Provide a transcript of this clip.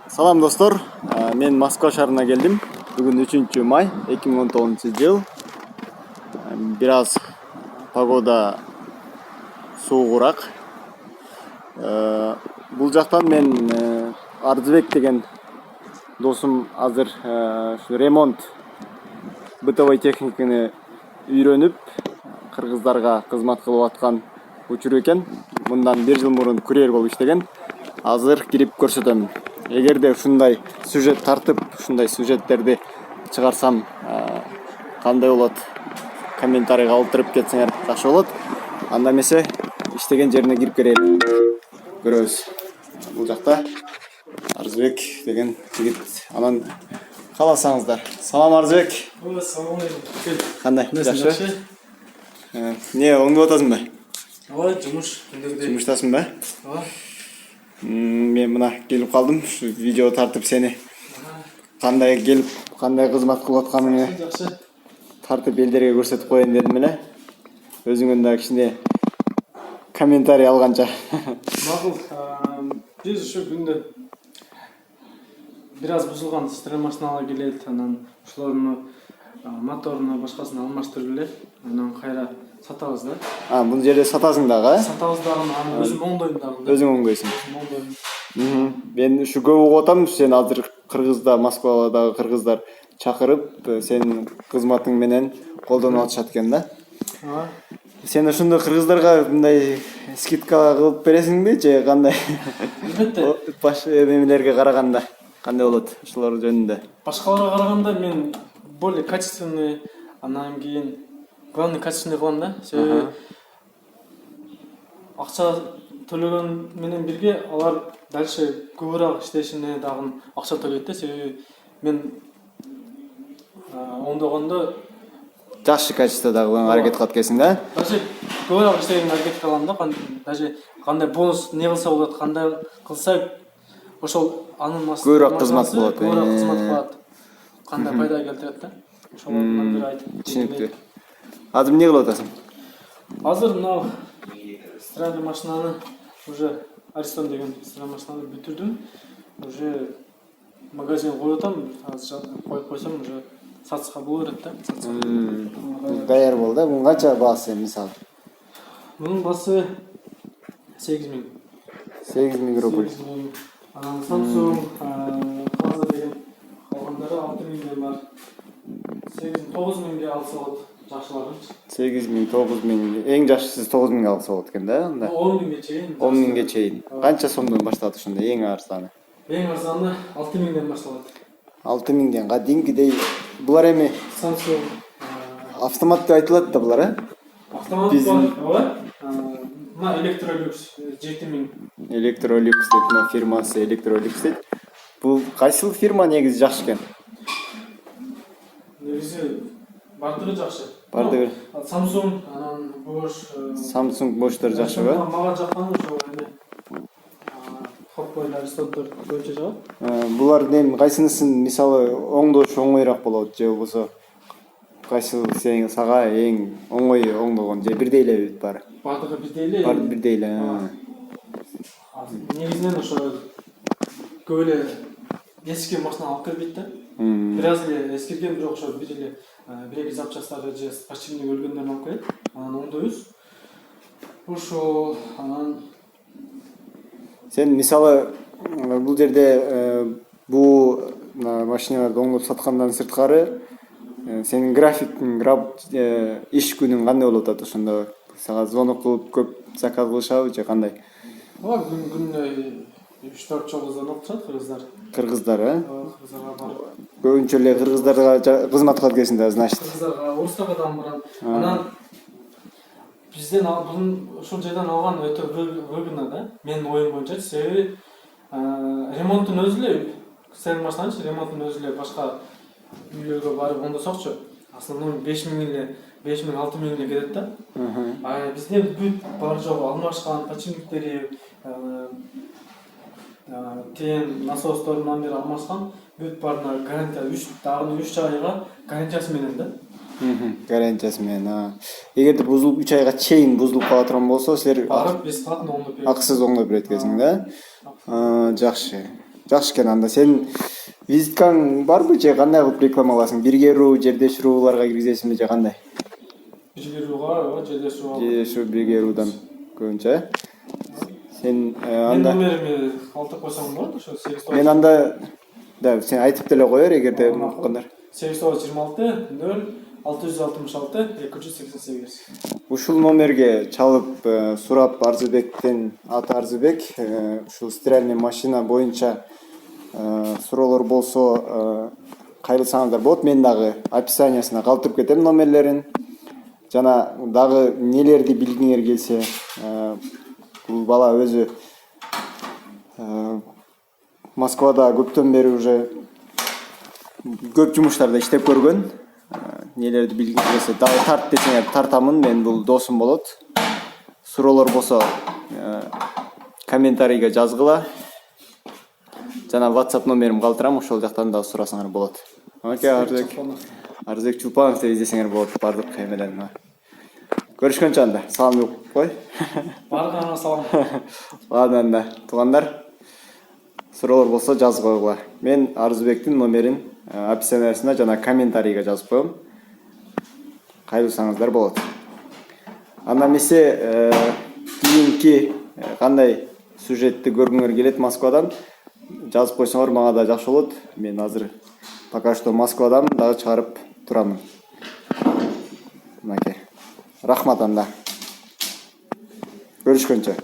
Салам достор, мен Москва шаарына келдим. Бүгүн 3 май 2019-жыл. Бир аз погода суугураак. Бул жактан мен Арзыбек деген досум азыр ремонт бытовой техниканы үйрөнүп, кыргыздарга кызмат кылып аткан учур экен. Мындан 1 жыл мурун курьер болуп иштеген. Азыр кирип көрсөтөм. Эгерде ушундай сюжет тартып, ушундай сюжеттерди чыгарсам, кандай болот? Комментарий калтырып кетсеңер жакшы болот. Анда эмесе иштеген жерине кирип көрөлү. Көрөбүз. Бул жакта Арзыбек деген жигит. Анан кааласаңыздар. Салам Арзыбек. Салам алейкум. Кандай? Жакшы? Не, оңдоп атасың ба? Ой, жумуш күндөрдө. Жумуштасың ба? Ооба. Мен мына келип калдым. Ушу видео тартып сени кандай келип, кандай кызмат кылып атканыңы Жакшы. тартып элдерге көрсөтүп коеюн дедим эле. Өзүңөн да кичине комментарий алганча. Макул. Биз ушу күндө бир аз бузулган строймашиналар келет, анан ошолордун моторуну башкасын алмаштырып эле, анан кайра сатабыз да. Бул жерде сатасың дагы, Сатабыз дагы, анан өзүм оңдойм дагы. өзүң оңдойсуң. Оңдойм. Мен ушу көп угуп атам, сен азыр Кыргызда, Москвадагы кыргыздар чакырып, сенин кызматың менен колдонуп атышат экен да. Ооба. Сен ошондо кыргыздарга мындай скидка кылып бересиңби же кандай? Албетте. Баш эмелерге караганда кандай болот ошолор жөнүндө? Башкаларга караганда мен более качественный, анан кийин главный качественный кылам да. Себеби акча төлөгөн менен бирге алар дальше көбүрөөк иштешине дагы акча төлөйт да. Себеби мен оңдогондо Жакшы качестводагы кылганга аракет кылат экенсиң да? даже көбүрөөк иштегенге аракет кылам да. Даже кандай бонус не кылса болот, кандай кылса ошол анын Көбүрөөк кызмат болот. Көбүрөөк кызмат кылат. Кандай пайда келтирет да. Ошолордун бири айтып. Түшүнүктүү. Азыр эмне кылып атасың? Азыр мына стиральный машинаны уже Аристон деген стиральный машинаны бүтүрдүм. Уже магазин коюп атам. Азыр коюп койсом уже сатышка боло берет да. Даяр бол да. Бунун канча баасы мисалы? Мунун баасы 8000. 8000 рубль. Анан Samsung Plaza деген калгандары 6000 бар. 9000 алса болот. Жакшыларын. 8000, 9000. Эң жакшысы 9000 алса болот экен да, анда. 10000 чейин. 10000 чейин. Канча сомдон башталат ошондо эң арзаны? Эң арзаны 6000ден башталат. 6000ден кадимкидей. Булар эми Samsung автомат деп айтылат да булар, автомат бар, ооба. Мына Electrolux 7000. Electrolux деп мына фирмасы Electrolux дейт. Бул кайсыл фирма негизи жакшы экен? Негизи бардыгы жакшы. Бардыгы. Samsung, анан Bosch. Samsung Bosch'тор жакшыбы? Мага жакканы ошо эме. Хоппойлар, стоттор көчө жагат. Булардын эми кайсынысын мисалы оңдош оңойраак болот же болбосо кайсыл сага эң оңой оңдогон же бирдей элеби баары? Бардыгы бирдей эле. Баары бирдей эле. Негизинен ошо көп эле эски машина алып келбейт да. Бир аз эле эскирген, бирок ошо бир эле бир-эки запчастары же починный өлгөндөрүн алып келет. Анан оңдойбуз. Ошо анан Сен мисалы бул жерде бул машиналарды оңдоп саткандан сырткары сенин графиктин, иш күнүң кандай болуп атат ошондо? Сага звонок кылып көп заказ кылышабы же кандай? ооба, күнүнө 3-4 жолу звонок чыгат кыргыздар. Кыргыздар, Кыргыздарга барып. Көбүнчө эле кыргыздарга кызмат кылат экенсиң да, значит. Кыргыздарга, орустарга да барам. Анан бизден бул ошол жерден алган өтө выгодно да. Менин оюм боюнча, себеби ремонтун өзү эле, стиральный машинанын ремонтун өзү эле башка үйлөргө барып оңдосокчу, основной 5000 эле, 5000-6000 эле кетет да. Бизде бүт бар жогу алмашкан, починниктери, тен насосторунан бери алмашкан, бүт баарына гарантия 3 айга гарантиясы менен да. Гарантиясы менен. Эгерде бузулуп 3 айга чейин бузулуп кала турган болсо, силер барып бесплатно оңдоп берет. акысыз оңдоп берет экенсиң да. Жакшы. Жакшы экен. Анда сен визиткаң барбы же кандай кылып реклама кыласың? Бирге руу, жердеш рууларга киргизесиңби же кандай? Бирге рууга, жердеш рууга. Же бирге руудан көбүнчө, Сен Мен анда номеримди калтырып койсоң болот ошо 8 мен анда да сен айтып деле кой бер эгерде уккандар. 826 0 666 288. Ушул номерге чалып сурап Арзыбектен, аты Арзыбек, ушул стиральный машина боюнча суроолор болсо кайрылсаңыздар болот. Мен дагы описаниясына калтырып кетем номерлерин. Жана дагы нелерди билгиңер келсе, бул бала өзү Москвада көптөн бери уже көп жумуштарда иштеп көргөн. Нелерди билгиңер келсе, дагы тарт десеңер тартамын. Мен бул досум болот. Суроолор болсо комментарийге жазгыла. Жана WhatsApp номерим калтырам, ошол жактан да сурасаңар болот. Оке, Арзыбек Чулпанов деп издесеңер болот бардык эмеден. Көрүшкөнчө анда. Салам кой. Бардыгына салам. Ладно анда. Туугандар, суроолор болсо жазып койгула. Мен Арзыбектин номерин описаниясына жана комментарийге жазып коем. Кайрылсаңыздар болот. Анда эмесе кийинки кандай сюжетти көргүңөр келет Москвадан жазып койсоңор мага да жакшы болот. Мен азыр пока что Москвадан дагы чыгарып турамын. Мынакей. Рахмат анда. Görüşкөнчө.